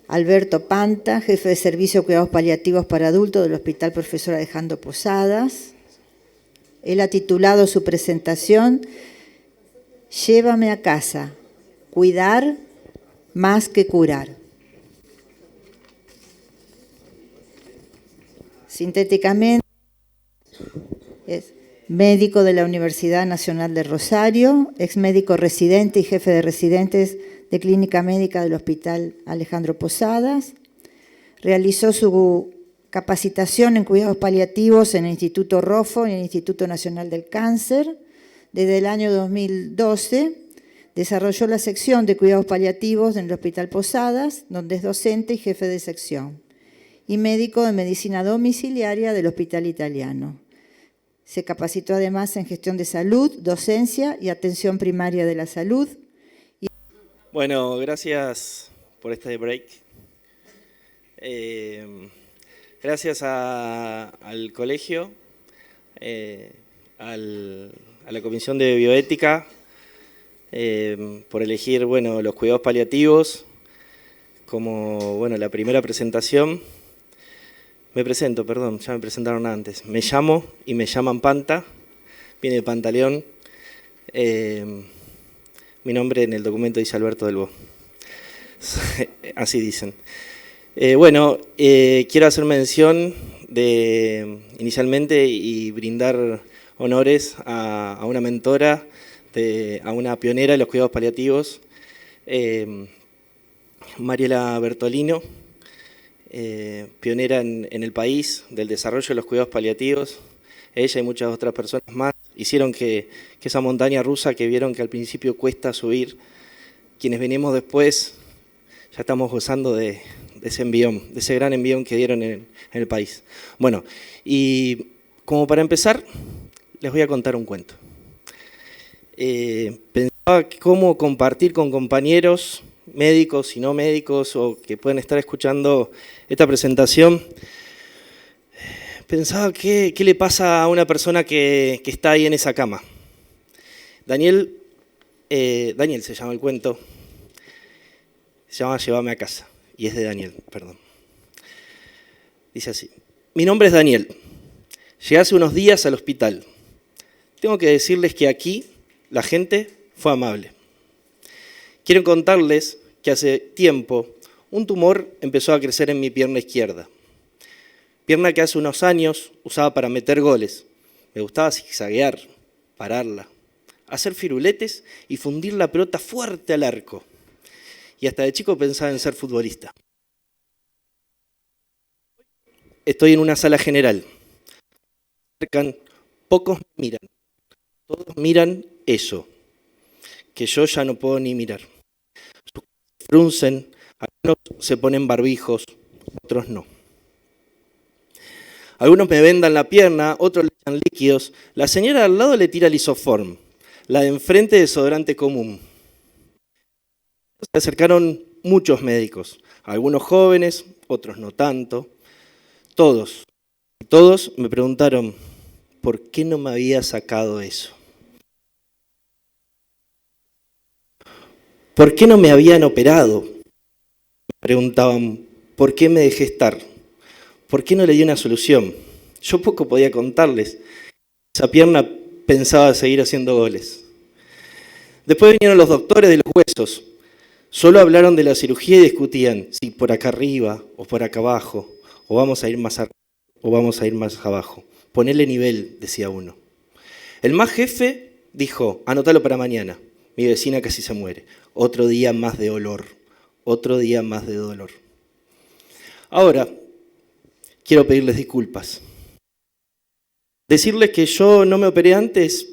Alberto Panta, jefe de Servicio de Cuidados Paliativos para Adultos del Hospital Profesor Alejandro Posadas. Él ha titulado su presentación Llévame a casa, cuidar más que curar. Sintéticamente, es médico de la Universidad Nacional de Rosario, ex médico residente y jefe de residentes de Clínica Médica del Hospital Alejandro Posadas. Realizó su capacitación en cuidados paliativos en el Instituto Rofo y en el Instituto Nacional del Cáncer. Desde el año 2012 desarrolló la sección de cuidados paliativos en el Hospital Posadas, donde es docente y jefe de sección, y médico de medicina domiciliaria del Hospital Italiano. Se capacitó además en gestión de salud, docencia y atención primaria de la salud. Bueno, gracias por este break. Gracias al colegio, a la Comisión de Bioética, por elegir los cuidados paliativos como la primera presentación. Me presento, perdón, ya me presentaron antes. Me llamo y me llaman Panta, viene de Pantaleón. Mi nombre en el documento dice Alberto del Bo. Así dicen. Quiero hacer mención inicialmente y brindar honores a una mentora, a una pionera de los cuidados paliativos, Mariela Bertolino, pionera en el país del desarrollo de los cuidados paliativos. Ella y muchas otras personas más hicieron que esa montaña rusa que vieron que al principio cuesta subir, quienes venimos después ya estamos gozando de ese envión, de ese gran envión que dieron en el país. Bueno, y como para empezar, les voy a contar un cuento. Pensaba cómo compartir con compañeros, médicos y no médicos, o que pueden estar escuchando esta presentación. Pensaba qué le pasa a una persona que está ahí en esa cama. Daniel se llama el cuento, se llama Llévame a casa, y es de Daniel, perdón. Dice así: mi nombre es Daniel, llegué hace unos días al hospital. Tengo que decirles que aquí la gente fue amable. Quiero contarles que hace tiempo un tumor empezó a crecer en mi pierna izquierda. Pierna que hace unos años usaba para meter goles. Me gustaba zigzaguear, pararla, hacer firuletes y fundir la pelota fuerte al arco. Y hasta de chico pensaba en ser futbolista. Estoy en una sala general. Pocos me miran. Todos miran eso, que yo ya no puedo ni mirar. Sus caras fruncen, algunos se ponen barbijos, otros no. Algunos me vendan la pierna, otros le echan líquidos. La señora de al lado le tira lisoform, la de enfrente desodorante común. Se acercaron muchos médicos, algunos jóvenes, otros no tanto. Todos me preguntaron por qué no me había sacado eso. ¿Por qué no me habían operado? Me preguntaban, ¿por qué me dejé estar? ¿Por qué no le di una solución? Yo poco podía contarles. Esa pierna pensaba seguir haciendo goles. Después vinieron los doctores de los huesos. Solo hablaron de la cirugía y discutían si por acá arriba o por acá abajo, o vamos a ir más arriba o vamos a ir más abajo. Ponele nivel, decía uno. El más jefe dijo, anótalo para mañana. Mi vecina casi se muere. Otro día más de dolor. Otro día más de dolor. Ahora, quiero pedirles disculpas. Decirles que yo no me operé antes.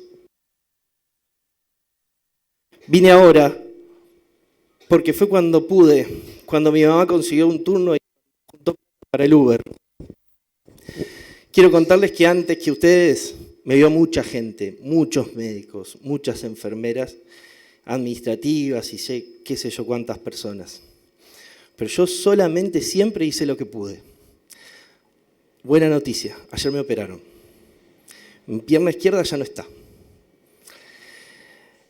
Vine ahora porque fue cuando pude, cuando mi mamá consiguió un turno para el Uber. Quiero contarles que antes que ustedes me vio mucha gente, muchos médicos, muchas enfermeras administrativas y qué sé yo cuántas personas. Pero yo solamente siempre hice lo que pude. Buena noticia, ayer me operaron. Mi pierna izquierda ya no está.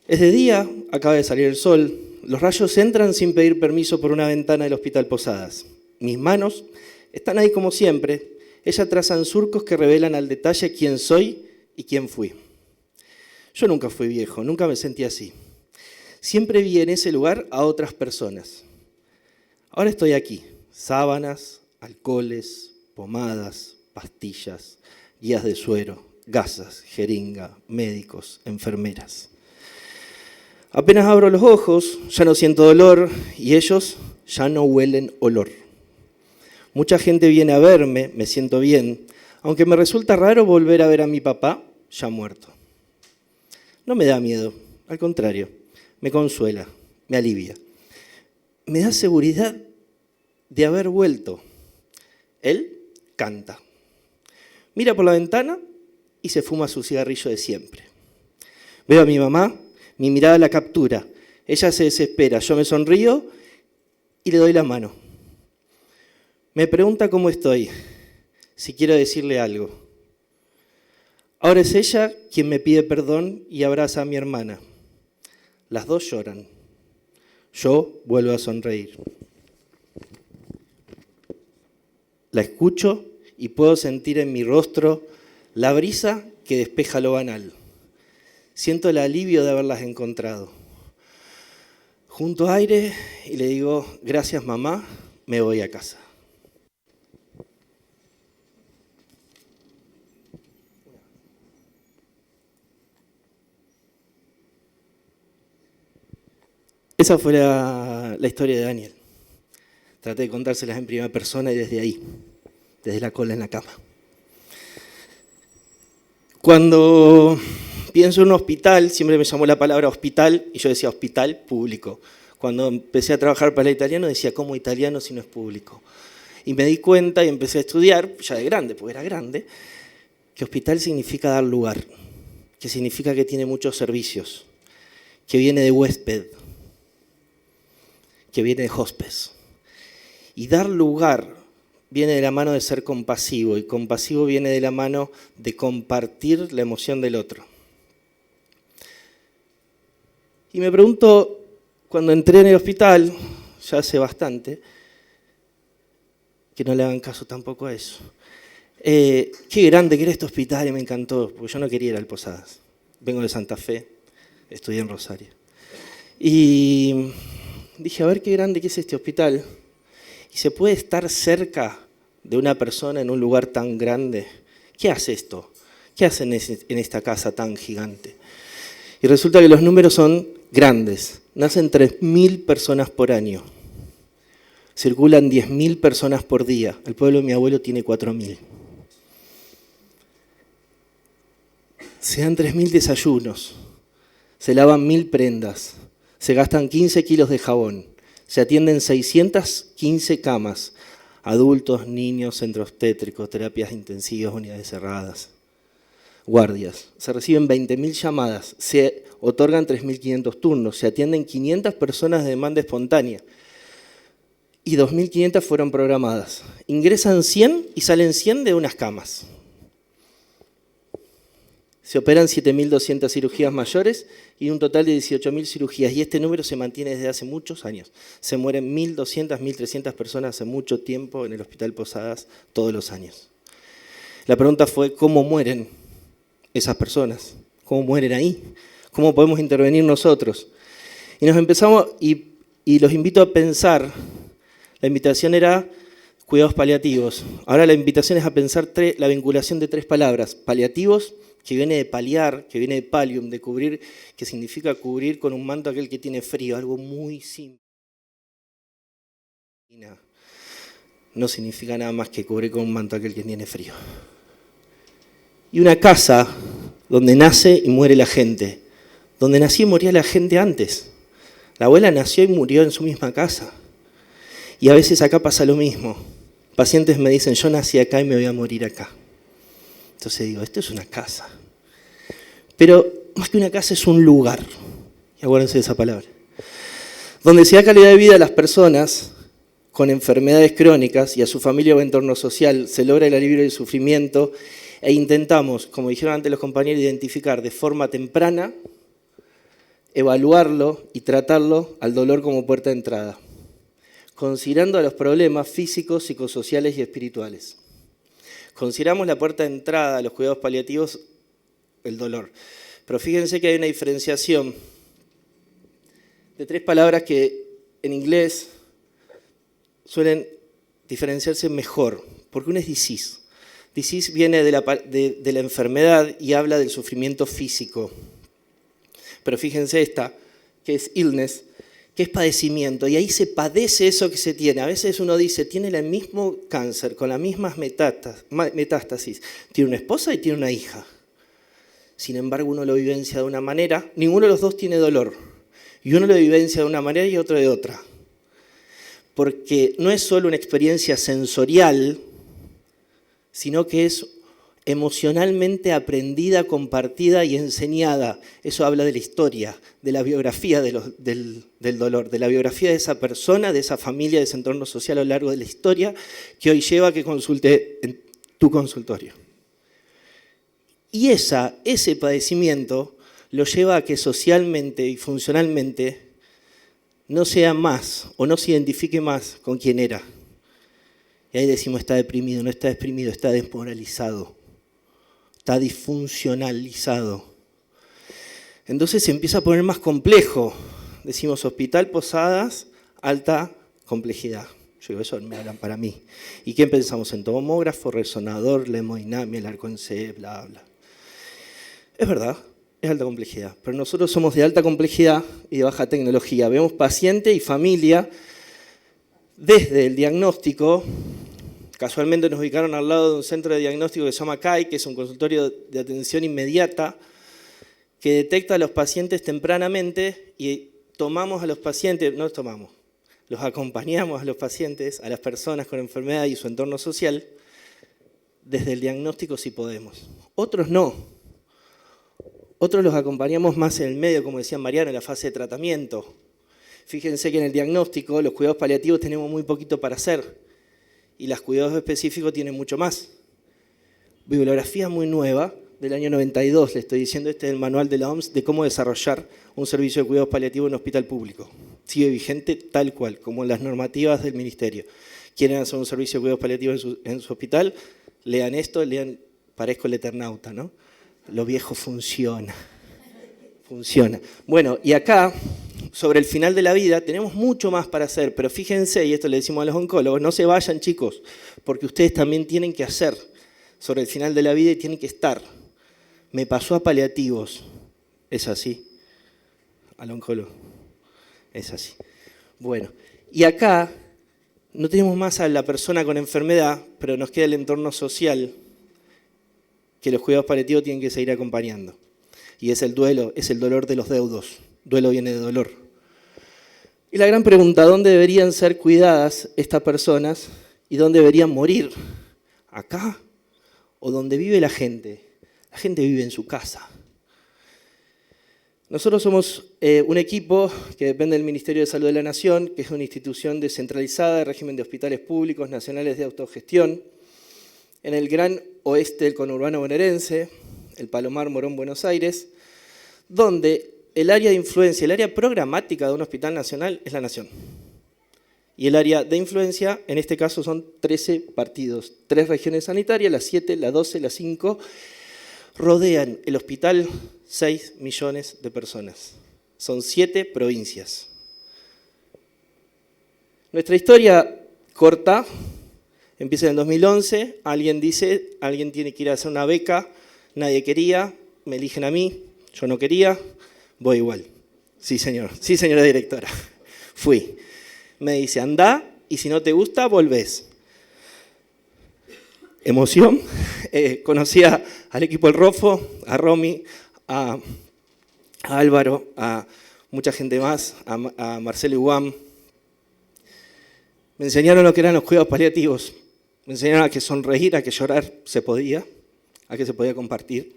Es de día, acaba de salir el sol, Los rayos entran sin pedir permiso por una ventana del Hospital Posadas. Mis manos están ahí como siempre. Ellas trazan surcos que revelan al detalle quién soy y quién fui. Yo nunca fui viejo, nunca me sentí así. Siempre vi en ese lugar a otras personas. Ahora estoy aquí. Sábanas, alcoholes, pomadas, pastillas, guías de suero, gasas, jeringa, médicos, enfermeras. Apenas abro los ojos, ya no siento dolor y ellos ya no huelen olor. Mucha gente viene a verme, me siento bien, aunque me resulta raro volver a ver a mi papá ya muerto. No me da miedo, al contrario, me consuela, me alivia. Me da seguridad de haber vuelto. Él canta. Mira por la ventana y se fuma su cigarrillo de siempre. Veo a mi mamá, mi mirada la captura. Ella se desespera, yo me sonrío y le doy la mano. Me pregunta cómo estoy, si quiero decirle algo. Ahora es ella quien me pide perdón y abraza a mi hermana. Las dos lloran. Yo vuelvo a sonreír. La escucho y puedo sentir en mi rostro la brisa que despeja lo banal. Siento el alivio de haberlas encontrado. Junto aire y le digo, gracias mamá, me voy a casa. Esa fue la historia de Daniel. Traté de contárselas en primera persona y desde ahí, desde la cola en la cama. Cuando pienso en un hospital, siempre me llamó la palabra hospital y yo decía hospital público. Cuando empecé a trabajar para el italiano decía, ¿cómo italiano si no es público? Y me di cuenta y empecé a estudiar, ya de grande, porque era grande, que hospital significa dar lugar, que significa que tiene muchos servicios, que viene de huésped, que viene de hospes. Y dar lugar viene de la mano de ser compasivo, y compasivo viene de la mano de compartir la emoción del otro. Y me pregunto, cuando entré en el hospital, ya hace bastante, que no le hagan caso tampoco a eso, qué grande que era este hospital y me encantó, porque yo no quería ir al Posadas. Vengo de Santa Fe, estudié en Rosario. Y dije, a ver qué grande que es este hospital. Y se puede estar cerca de una persona en un lugar tan grande. ¿Qué hace esto? ¿Qué hacen en esta casa tan gigante? Y resulta que los números son grandes. Nacen 3.000 personas por año. Circulan 10.000 personas por día. El pueblo de mi abuelo tiene 4.000. Se dan 3.000 desayunos. Se lavan 1.000 prendas. Se gastan 15 kilos de jabón. Se atienden 615 camas. Adultos, niños, centros obstétricos, terapias intensivas, unidades cerradas, guardias. Se reciben 20.000 llamadas. Se otorgan 3.500 turnos. Se atienden 500 personas de demanda espontánea. Y 2.500 fueron programadas. Ingresan 100 y salen 100 de unas camas. Se operan 7.200 cirugías mayores y un total de 18.000 cirugías. Y este número se mantiene desde hace muchos años. Se mueren 1.200, 1.300 personas hace mucho tiempo en el Hospital Posadas todos los años. La pregunta fue, ¿cómo mueren esas personas? ¿Cómo mueren ahí? ¿Cómo podemos intervenir nosotros? Y nos empezamos, y los invito a pensar, la invitación era cuidados paliativos. Ahora la invitación es a pensar la vinculación de 3 palabras, paliativos, que viene de paliar, que viene de palium, de cubrir, que significa cubrir con un manto aquel que tiene frío, algo muy simple. No significa nada más que cubrir con un manto aquel que tiene frío. Y una casa donde nace y muere la gente, donde nació y moría la gente antes. La abuela nació y murió en su misma casa. Y a veces acá pasa lo mismo. Pacientes me dicen, yo nací acá y me voy a morir acá. Entonces digo, esto es una casa. Pero más que una casa es un lugar. Y acuérdense de esa palabra. Donde se da calidad de vida a las personas con enfermedades crónicas y a su familia o entorno social, se logra el alivio del sufrimiento e intentamos, como dijeron antes los compañeros, identificar de forma temprana evaluarlo y tratarlo al dolor como puerta de entrada, considerando a los problemas físicos, psicosociales y espirituales. Consideramos la puerta de entrada a los cuidados paliativos el dolor. Pero fíjense que hay una diferenciación de 3 palabras que en inglés suelen diferenciarse mejor, porque una es disease. Disease viene de la enfermedad y habla del sufrimiento físico. Pero fíjense esta, que es illness, que es padecimiento, y ahí se padece eso que se tiene. A veces uno dice, tiene el mismo cáncer, con las mismas metástasis, tiene una esposa y tiene una hija. Sin embargo, uno lo vivencia de una manera, ninguno de los dos tiene dolor, y uno lo vivencia de una manera y otro de otra. Porque no es solo una experiencia sensorial, sino que es emocionalmente aprendida, compartida y enseñada. Eso habla de la historia, de la biografía del dolor, de la biografía de esa persona, de esa familia, de ese entorno social a lo largo de la historia, que hoy lleva a que consulte en tu consultorio. Y ese padecimiento lo lleva a que socialmente y funcionalmente no sea más o no se identifique más con quien era. Y ahí decimos, está deprimido, no está deprimido, está desmoralizado. Está disfuncionalizado. Entonces se empieza a poner más complejo. Decimos hospital, posadas, alta complejidad. Yo digo, eso me hablan para mí. ¿Y qué pensamos? En tomógrafo, resonador, la hemodinamia, el arco-en-C, bla, bla. Es verdad, es alta complejidad. Pero nosotros somos de alta complejidad y de baja tecnología. Vemos paciente y familia desde el diagnóstico. Casualmente nos ubicaron al lado de un centro de diagnóstico que se llama CAI, que es un consultorio de atención inmediata, que detecta a los pacientes tempranamente y tomamos a los pacientes, no los tomamos, los acompañamos a los pacientes, a las personas con enfermedad y su entorno social, desde el diagnóstico si podemos. Otros no. Otros los acompañamos más en el medio, como decía Mariano, en la fase de tratamiento. Fíjense que en el diagnóstico, los cuidados paliativos tenemos muy poquito para hacer. Y los cuidados específicos tienen mucho más. Bibliografía muy nueva, del año 92, le estoy diciendo, este es el manual de la OMS de cómo desarrollar un servicio de cuidados paliativos en un hospital público. Sigue vigente tal cual, como las normativas del ministerio. Quieren hacer un servicio de cuidados paliativos en su hospital, lean esto, lean, parezco el Eternauta, ¿no? Lo viejo funciona. Funciona. Bueno, y acá, sobre el final de la vida, tenemos mucho más para hacer, pero fíjense, y esto le decimos a los oncólogos, no se vayan, chicos, porque ustedes también tienen que hacer sobre el final de la vida y tienen que estar. Me pasó a paliativos. Es así. Al oncólogo. Es así. Bueno, y acá no tenemos más a la persona con enfermedad, pero nos queda el entorno social que los cuidados paliativos tienen que seguir acompañando. Y es el duelo, es el dolor de los deudos. Duelo viene de dolor. Y la gran pregunta, ¿dónde deberían ser cuidadas estas personas y dónde deberían morir? ¿Acá o donde vive la gente? La gente vive en su casa. Nosotros somos un equipo que depende del Ministerio de Salud de la Nación, que es una institución descentralizada de régimen de hospitales públicos nacionales de autogestión, en el gran oeste del conurbano bonaerense, el Palomar, Morón, Buenos Aires, donde el área de influencia, el área programática de un hospital nacional es la nación. Y el área de influencia, en este caso, son 13 partidos, 3 regiones sanitarias, las 7, las 12, las 5, rodean el hospital 6 millones de personas. Son 7 provincias. Nuestra historia corta empieza en el 2011, alguien tiene que ir a hacer una beca, nadie quería, me eligen a mí, yo no quería, voy igual. Sí, señor. Sí, señora directora. Fui. Me dice, andá y si no te gusta, volvés. Emoción. Conocí al equipo del Rofo, a Romy, a Álvaro, a mucha gente más, a Marcelo Iguam. Me enseñaron lo que eran los cuidados paliativos. Me enseñaron a que sonreír, a que llorar se podía, a que se podía compartir.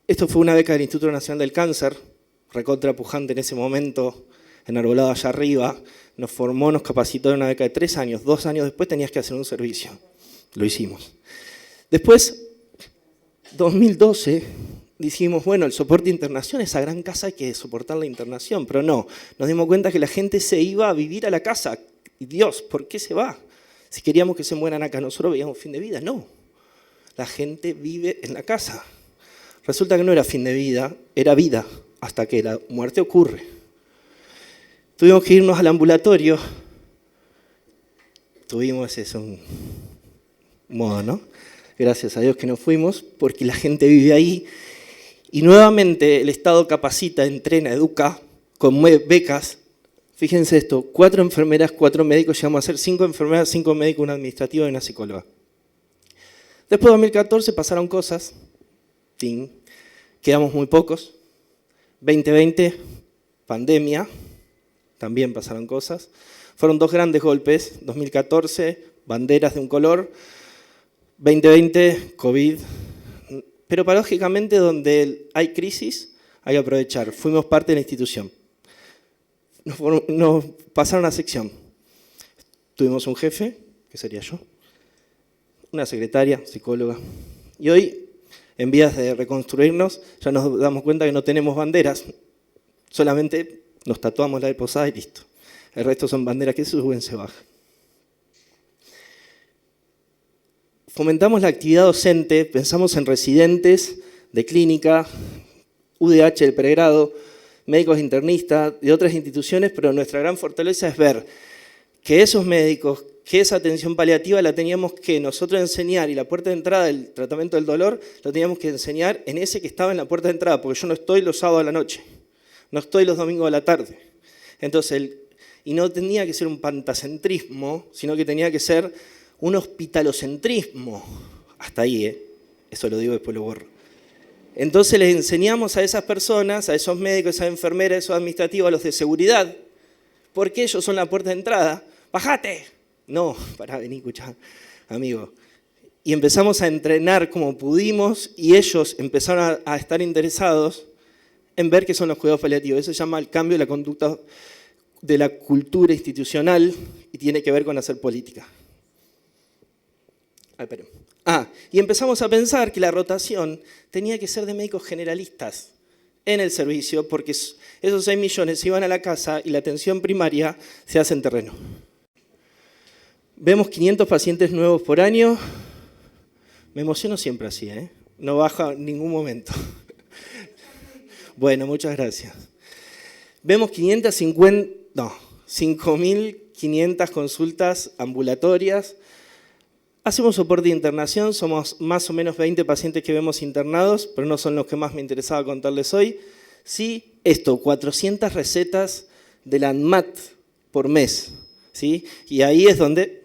Esto fue una beca del Instituto Nacional del Cáncer, recontra pujante en ese momento, enarbolado allá arriba. Nos formó, nos capacitó en una beca de 3 años. 2 años después tenías que hacer un servicio. Lo hicimos. Después, 2012, dijimos, bueno, el soporte de internación, esa gran casa hay que soportar la internación, pero no, nos dimos cuenta que la gente se iba a vivir a la casa. Y Dios, ¿por qué se va? Si queríamos que se mueran acá, nosotros veíamos fin de vida. No, la gente vive en la casa. Resulta que no era fin de vida, era vida, hasta que la muerte ocurre. Tuvimos que irnos al ambulatorio. Tuvimos un modo, ¿no? Gracias a Dios que nos fuimos, porque la gente vive ahí. Y nuevamente el Estado capacita, entrena, educa, con becas. Fíjense esto, 4 enfermeras, 4 médicos, llegamos a ser 5 enfermeras, 5 médicos, una administrativa y una psicóloga. Después de 2014 pasaron cosas, quedamos muy pocos. 2020, pandemia, también pasaron cosas. Fueron 2 grandes golpes, 2014, banderas de un color, 2020, COVID. Pero paradójicamente donde hay crisis hay que aprovechar. Fuimos parte de la institución. Nos pasaron a sección. Tuvimos un jefe, que sería yo, una secretaria, psicóloga. Y hoy, en vías de reconstruirnos, ya nos damos cuenta que no tenemos banderas. Solamente nos tatuamos la de posada y listo. El resto son banderas que se suben, se bajan. Fomentamos la actividad docente, pensamos en residentes de clínica, UDH del pregrado, médicos internistas, de otras instituciones, pero nuestra gran fortaleza es ver que esos médicos, que esa atención paliativa la teníamos que nosotros enseñar y la puerta de entrada del tratamiento del dolor lo teníamos que enseñar en ese que estaba en la puerta de entrada, porque yo no estoy los sábados a la noche, no estoy los domingos a la tarde. Entonces, y no tenía que ser un pantacentrismo, sino que tenía que ser un hospitalocentrismo. Hasta ahí, eso lo digo, después lo borro. Entonces les enseñamos a esas personas, a esos médicos, a esas enfermeras, a esos administrativos, a los de seguridad, porque ellos son la puerta de entrada. ¡Bájate! No, pará, vení, escuchá, amigo. Y empezamos a entrenar como pudimos y ellos empezaron a estar interesados en ver qué son los cuidados paliativos. Eso se llama el cambio de la conducta de la cultura institucional y tiene que ver con hacer política. Y empezamos a pensar que la rotación tenía que ser de médicos generalistas en el servicio, porque esos 6 millones se iban a la casa y la atención primaria se hace en terreno. Vemos 500 pacientes nuevos por año. Me emociono siempre así, no baja en ningún momento. Bueno, muchas gracias. Vemos 5.500 consultas ambulatorias. Hacemos soporte de internación, somos más o menos 20 pacientes que vemos internados, pero no son los que más me interesaba contarles hoy. Sí, 400 recetas de la ANMAT por mes, ¿sí? Y ahí es donde,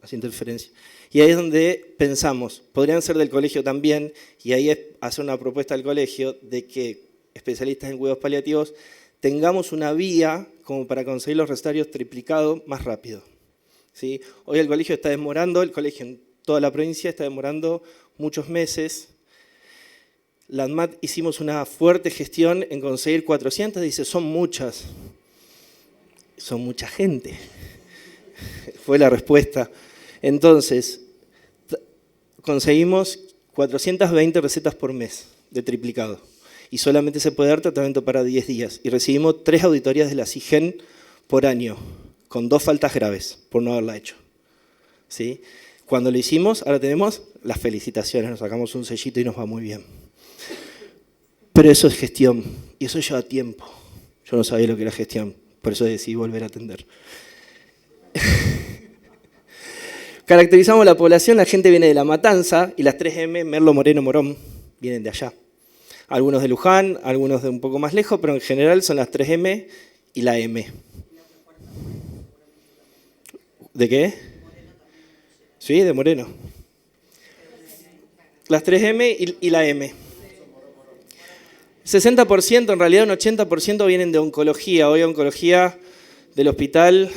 hace interferencia, y ahí es donde pensamos, podrían ser del colegio también, y ahí es hacer una propuesta al colegio de que especialistas en cuidados paliativos tengamos una vía como para conseguir los recetarios triplicados más rápido. ¿Sí? Hoy el colegio está demorando, el colegio en toda la provincia está demorando muchos meses. La ANMAT hicimos una fuerte gestión en conseguir 400, dice, son muchas. Son mucha gente. Fue la respuesta. Entonces, conseguimos 420 recetas por mes de triplicado. Y solamente se puede dar tratamiento para 10 días. Y recibimos 3 auditorías de la CIGEN por año, con 2 faltas graves por no haberla hecho. ¿Sí? Cuando lo hicimos, ahora tenemos las felicitaciones, nos sacamos un sellito y nos va muy bien. Pero eso es gestión, y eso lleva tiempo. Yo no sabía lo que era gestión, por eso decidí volver a atender. Caracterizamos la población, la gente viene de La Matanza, y las 3M, Merlo, Moreno, Morón, vienen de allá. Algunos de Luján, algunos de un poco más lejos, pero en general son las 3M y la M. ¿De qué? Sí, de Moreno. Las 3M y la M. 60%, en realidad un 80% vienen de oncología. Hoy oncología del hospital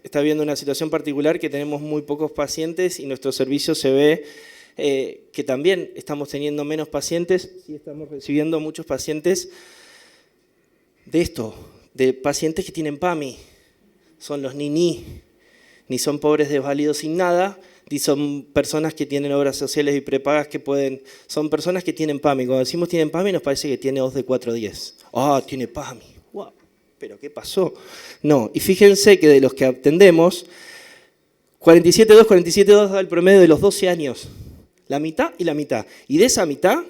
está viendo una situación particular que tenemos muy pocos pacientes y nuestro servicio se ve que también estamos teniendo menos pacientes. Sí, estamos recibiendo muchos pacientes de pacientes que tienen PAMI. Son los niní. ni son pobres desvalidos sin nada, ni son personas que tienen obras sociales y prepagas que pueden... Son personas que tienen PAMI. Cuando decimos tienen PAMI nos parece que tiene 2 de 410. ¡Ah, tiene PAMI! ¡Wow! ¿Pero qué pasó? No, y fíjense que de los que atendemos, 47,2 da el promedio de los 12 años. La mitad y la mitad. Y de esa mitad,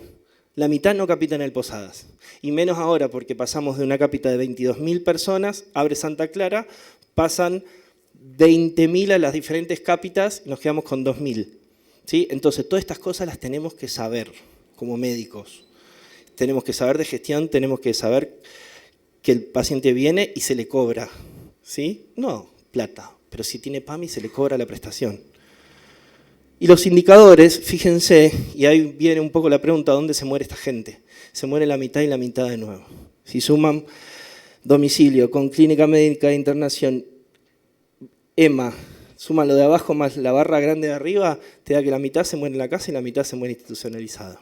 la mitad no capita en el Posadas. Y menos ahora, porque pasamos de una cápita de 22.000 personas, abre Santa Clara, pasan 20.000 a las diferentes cápitas y nos quedamos con 2.000. ¿Sí? Entonces, todas estas cosas las tenemos que saber como médicos. Tenemos que saber de gestión, tenemos que saber que el paciente viene y se le cobra. ¿Sí? No plata, pero si tiene PAMI se le cobra la prestación. Y los indicadores, fíjense, y ahí viene un poco la pregunta, ¿dónde se muere esta gente? Se muere la mitad y la mitad de nuevo. Si suman domicilio con clínica médica de internación, EMA, suman lo de abajo más la barra grande de arriba, te da que la mitad se muere en la casa y la mitad se muere institucionalizada.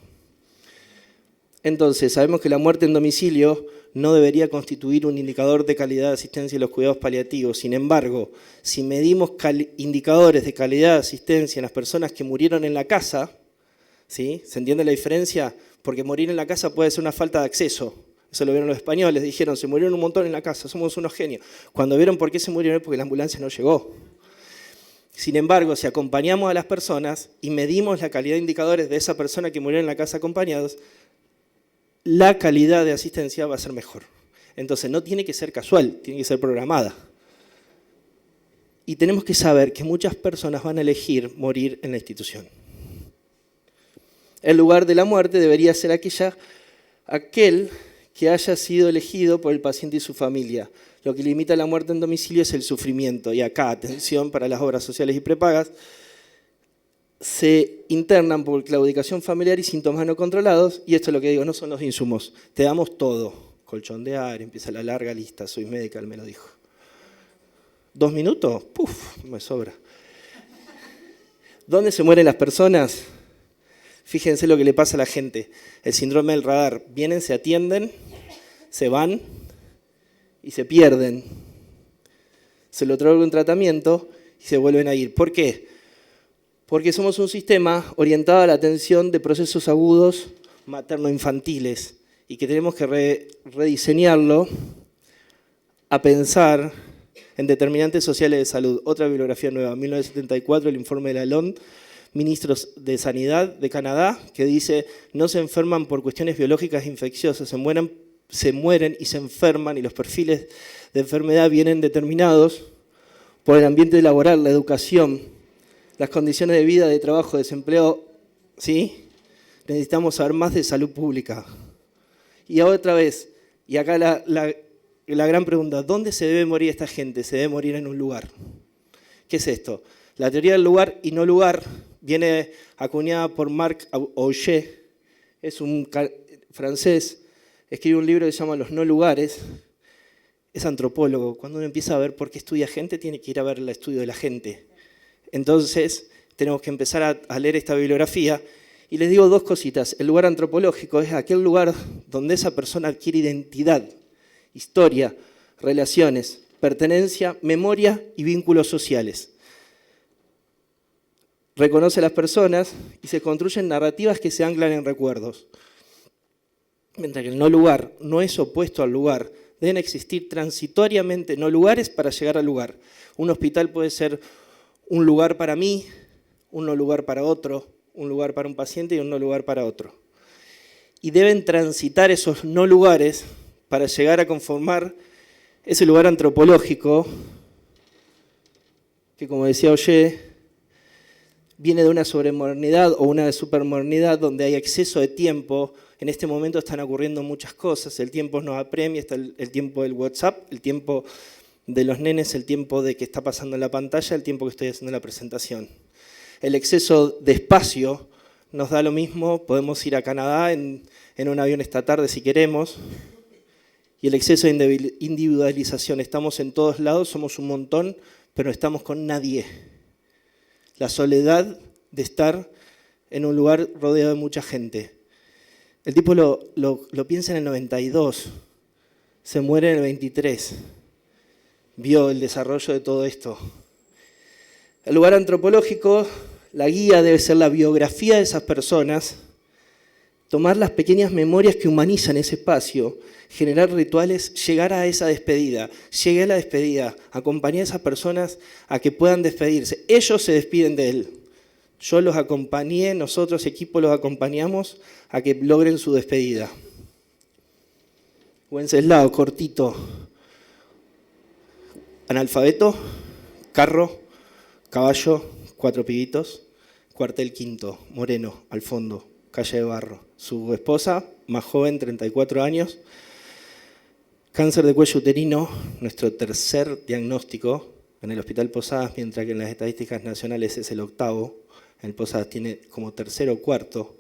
Entonces, sabemos que la muerte en domicilio no debería constituir un indicador de calidad de asistencia en los cuidados paliativos. Sin embargo, si medimos indicadores de calidad de asistencia en las personas que murieron en la casa, ¿sí? ¿Se entiende la diferencia? Porque morir en la casa puede ser una falta de acceso. Eso lo vieron los españoles, dijeron, se murieron un montón en la casa, somos unos genios. Cuando vieron por qué se murieron es porque la ambulancia no llegó. Sin embargo, si acompañamos a las personas y medimos la calidad de indicadores de esa persona que murió en la casa acompañados, la calidad de asistencia va a ser mejor. Entonces no tiene que ser casual, tiene que ser programada. Y tenemos que saber que muchas personas van a elegir morir en la institución. El lugar de la muerte debería ser aquel que haya sido elegido por el paciente y su familia. Lo que limita la muerte en domicilio es el sufrimiento. Y acá, atención para las obras sociales y prepagas, se internan por claudicación familiar y síntomas no controlados, y esto es lo que digo, no son los insumos. Te damos todo, colchón de aire, empieza la larga lista, soy medical, me lo dijo. 2 minutos, ¡puf!, me sobra. ¿Dónde se mueren las personas? Fíjense lo que le pasa a la gente, el síndrome del radar. Vienen, se atienden, se van y se pierden. Se lo otorga un tratamiento y se vuelven a ir. ¿Por qué? Porque somos un sistema orientado a la atención de procesos agudos materno-infantiles y que tenemos que rediseñarlo a pensar en determinantes sociales de salud. Otra bibliografía nueva, 1974, el informe de Lalonde, ministros de Sanidad de Canadá, que dice, no se enferman por cuestiones biológicas infecciosas, se mueren y se enferman, y los perfiles de enfermedad vienen determinados por el ambiente laboral, la educación, las condiciones de vida, de trabajo, desempleo, ¿sí? Necesitamos saber más de salud pública. Y otra vez, y acá la gran pregunta, ¿dónde se debe morir esta gente? Se debe morir en un lugar. ¿Qué es esto? La teoría del lugar y no lugar viene acuñada por Marc Augé, es un francés, escribe un libro que se llama Los no lugares, es antropólogo. Cuando uno empieza a ver por qué estudia gente, tiene que ir a ver el estudio de la gente. Entonces, tenemos que empezar a leer esta bibliografía. Y les digo 2 cositas. El lugar antropológico es aquel lugar donde esa persona adquiere identidad, historia, relaciones, pertenencia, memoria y vínculos sociales. Reconoce a las personas y se construyen narrativas que se anclan en recuerdos. Mientras que el no lugar no es opuesto al lugar, deben existir transitoriamente no lugares para llegar al lugar. Un hospital puede ser un lugar para mí, un no lugar para otro, un lugar para un paciente y un no lugar para otro. Y deben transitar esos no lugares para llegar a conformar ese lugar antropológico que, como decía Ollé, viene de una sobremodernidad o una supermodernidad donde hay exceso de tiempo. En este momento están ocurriendo muchas cosas, el tiempo nos apremia, está el tiempo del WhatsApp, el tiempo de los nenes, el tiempo de que está pasando en la pantalla, el tiempo que estoy haciendo la presentación. El exceso de espacio nos da lo mismo, podemos ir a Canadá en un avión esta tarde si queremos, y el exceso de individualización, estamos en todos lados, somos un montón, pero no estamos con nadie. La soledad de estar en un lugar rodeado de mucha gente. El tipo lo piensa en el 92, se muere en el 23. Vio el desarrollo de todo esto. El lugar antropológico, la guía debe ser la biografía de esas personas, tomar las pequeñas memorias que humanizan ese espacio, generar rituales, llegar a esa despedida. Llegué a la despedida, acompañé a esas personas a que puedan despedirse. Ellos se despiden de él. Yo los acompañé, nosotros, equipo, los acompañamos a que logren su despedida. Wenceslao, cortito. Analfabeto, carro, caballo, 4 pibitos, cuartel quinto, Moreno, al fondo, calle de Barro. Su esposa, más joven, 34 años, cáncer de cuello uterino, nuestro tercer diagnóstico en el Hospital Posadas, mientras que en las estadísticas nacionales es el 8º, en el Posadas tiene como tercero o cuarto.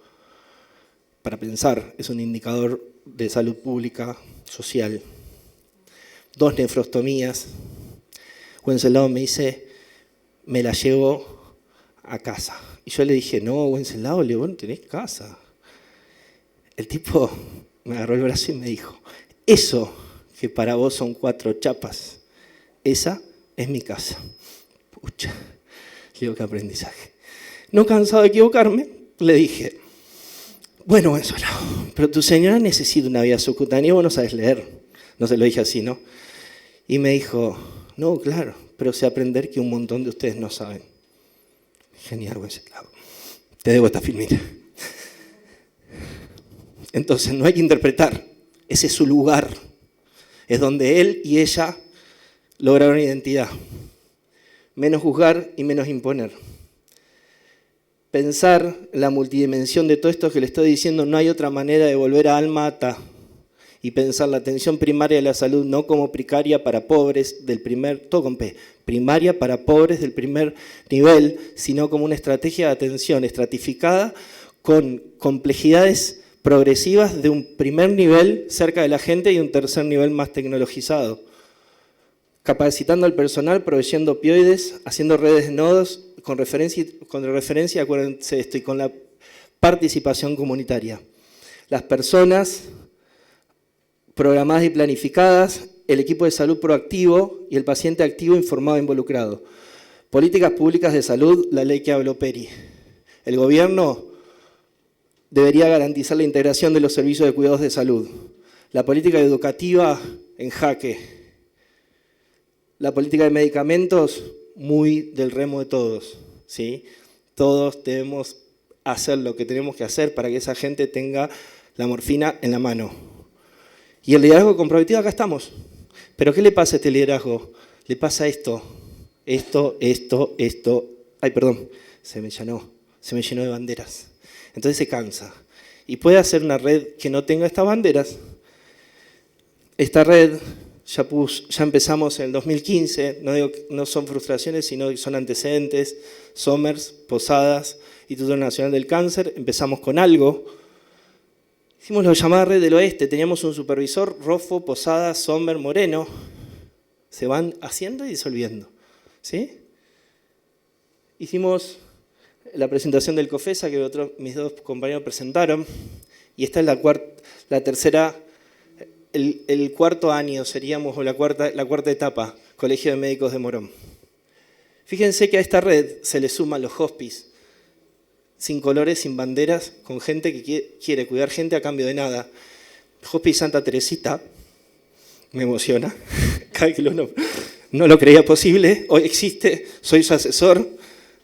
Para pensar, es un indicador de salud pública, social. 2 nefrostomías. Wenceslao me dice, me la llevo a casa. Y yo le dije, no, Wenceslao, vos no tenés casa. El tipo me agarró el brazo y me dijo, eso que para vos son 4 chapas, esa es mi casa. Pucha, digo, qué aprendizaje. No cansado de equivocarme, le dije, bueno, Wenceslao, pero tu señora necesita una vía subcutánea y vos no sabes leer. No se lo dije así, ¿no? Y me dijo, no, claro, pero sé aprender que un montón de ustedes no saben. Genial, Wenceslao. Te debo esta filmina. Entonces, no hay que interpretar. Ese es su lugar. Es donde él y ella lograron identidad. Menos juzgar y menos imponer. Pensar la multidimensión de todo esto que le estoy diciendo, no hay otra manera de volver a alma ata. Y pensar la atención primaria de la salud no como precaria para pobres del todo con P, primaria para pobres del primer nivel, sino como una estrategia de atención estratificada con complejidades progresivas de un primer nivel cerca de la gente y un tercer nivel más tecnologizado. Capacitando al personal, proveyendo opioides, haciendo redes de nodos, con referencia, acuérdense de esto, y con la participación comunitaria. Las personas programadas y planificadas, el equipo de salud proactivo y el paciente activo informado e involucrado. Políticas públicas de salud, la ley que habló Peri. El gobierno debería garantizar la integración de los servicios de cuidados de salud. La política educativa en jaque. La política de medicamentos, muy del remo de todos, ¿sí? Todos debemos hacer lo que tenemos que hacer para que esa gente tenga la morfina en la mano. Y el liderazgo comprometido, acá estamos. ¿Pero qué le pasa a este liderazgo? Le pasa esto. Ay, perdón, se me llenó de banderas. Entonces se cansa. Y puede hacer una red que no tenga estas banderas. Esta red ya empezamos en el 2015, no son frustraciones, sino que son antecedentes. Somers, Posadas, Instituto Nacional del Cáncer, empezamos con algo. Hicimos la llamada Red del Oeste, teníamos un supervisor, Rofo, Posadas, Sommer, Moreno. Se van haciendo y disolviendo, ¿sí? Hicimos la presentación del COFESA que mis 2 compañeros presentaron, y esta es la tercera, el cuarto año seríamos, o la cuarta etapa, Colegio de Médicos de Morón. Fíjense que a esta red se le suman los hospice, sin colores, sin banderas, con gente que quiere cuidar gente a cambio de nada. Hospice Santa Teresita, me emociona, cada que no lo creía posible, hoy existe, soy su asesor,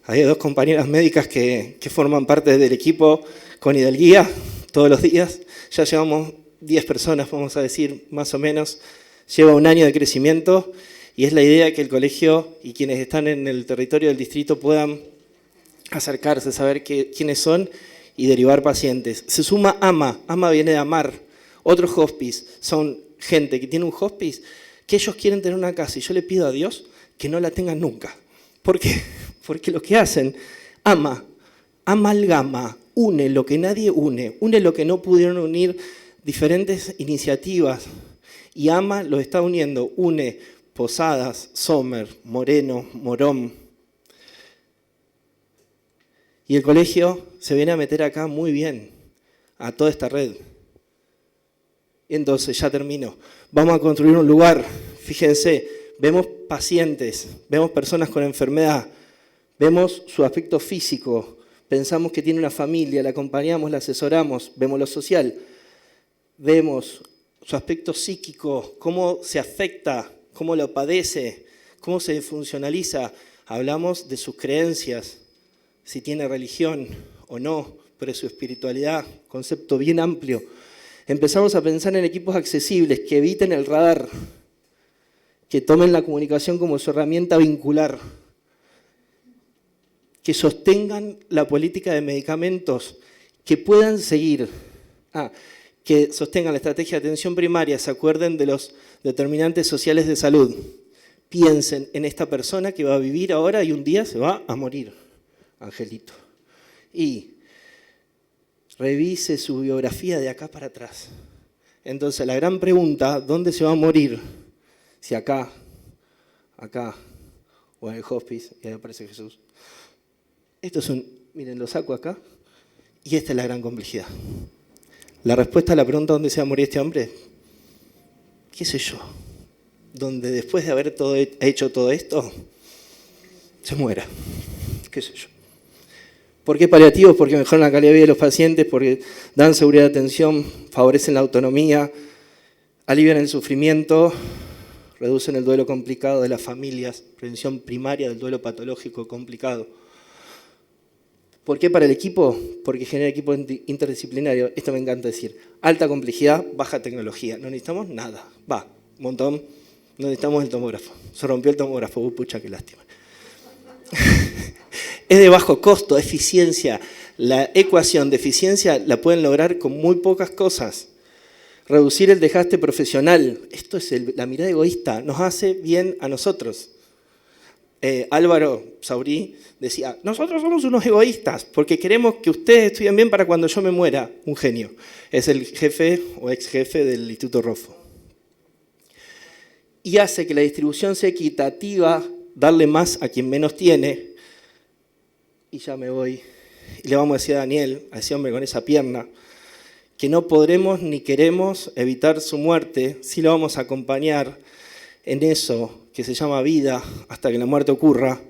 hay 2 compañeras médicas que forman parte del equipo con Hidalguía todos los días, ya llevamos 10 personas, vamos a decir, más o menos, lleva un año de crecimiento y es la idea que el colegio y quienes están en el territorio del distrito puedan acercarse, saber quiénes son y derivar pacientes. Se suma AMA viene de amar. Otros hospice son gente que tiene un hospice que ellos quieren tener una casa y yo le pido a Dios que no la tengan nunca. ¿Por qué? Porque lo que hacen, amalgama, une lo que nadie une lo que no pudieron unir diferentes iniciativas y AMA lo está uniendo, une Posadas, Sommer, Moreno, Morón. Y el colegio se viene a meter acá muy bien, a toda esta red. Y entonces, ya termino, vamos a construir un lugar, fíjense, vemos pacientes, vemos personas con enfermedad, Vemos su aspecto físico, pensamos que tiene una familia, la acompañamos, la asesoramos, vemos lo social, vemos su aspecto psíquico, cómo se afecta, cómo lo padece, cómo se funcionaliza. Hablamos de sus creencias, si tiene religión o no, pero su espiritualidad, concepto bien amplio. Empezamos a pensar en equipos accesibles que eviten el radar, que tomen la comunicación como su herramienta vincular, que sostengan la política de medicamentos, que puedan seguir, que sostengan la estrategia de atención primaria, se acuerden de los determinantes sociales de salud. Piensen en esta persona que va a vivir ahora y un día se va a morir, Angelito. Y revise su biografía de acá para atrás. Entonces, la gran pregunta, ¿dónde se va a morir? Si acá, o en el hospice, y ahí aparece Jesús. Esto es miren, lo saco acá, y esta es la gran complejidad. La respuesta a la pregunta ¿dónde se va a morir este hombre? ¿Qué sé yo? Donde después de haber hecho todo esto, se muera. ¿Qué sé yo? ¿Por qué paliativos? Porque mejoran la calidad de vida de los pacientes, porque dan seguridad de atención, favorecen la autonomía, alivian el sufrimiento, reducen el duelo complicado de las familias, prevención primaria del duelo patológico complicado. ¿Por qué para el equipo? Porque genera equipo interdisciplinario. Esto me encanta decir. Alta complejidad, baja tecnología. No necesitamos nada. Un montón. No necesitamos el tomógrafo. Se rompió el tomógrafo. Pucha, qué lástima. Es de bajo costo, eficiencia. La ecuación de eficiencia la pueden lograr con muy pocas cosas. Reducir el desgaste profesional. Esto es la mirada egoísta. Nos hace bien a nosotros. Álvaro Saurí decía, nosotros somos unos egoístas porque queremos que ustedes estudien bien para cuando yo me muera. Un genio. Es el jefe o ex jefe del Instituto Roffo. Y hace que la distribución sea equitativa, darle más a quien menos tiene. Y ya me voy. Y le vamos a decir a Daniel, a ese hombre con esa pierna, que no podremos ni queremos evitar su muerte, sí lo vamos a acompañar en eso que se llama vida hasta que la muerte ocurra,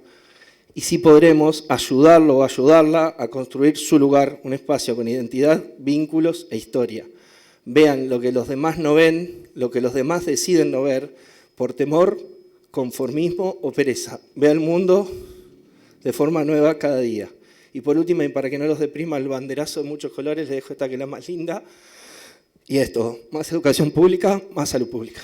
y sí podremos ayudarlo o ayudarla a construir su lugar, un espacio con identidad, vínculos e historia. Vean lo que los demás no ven, lo que los demás deciden no ver, por temor, conformismo o pereza. Vean el mundo de forma nueva cada día. Y por último, y para que no los deprima el banderazo de muchos colores, les dejo esta que es la más linda. Y esto, más educación pública, más salud pública.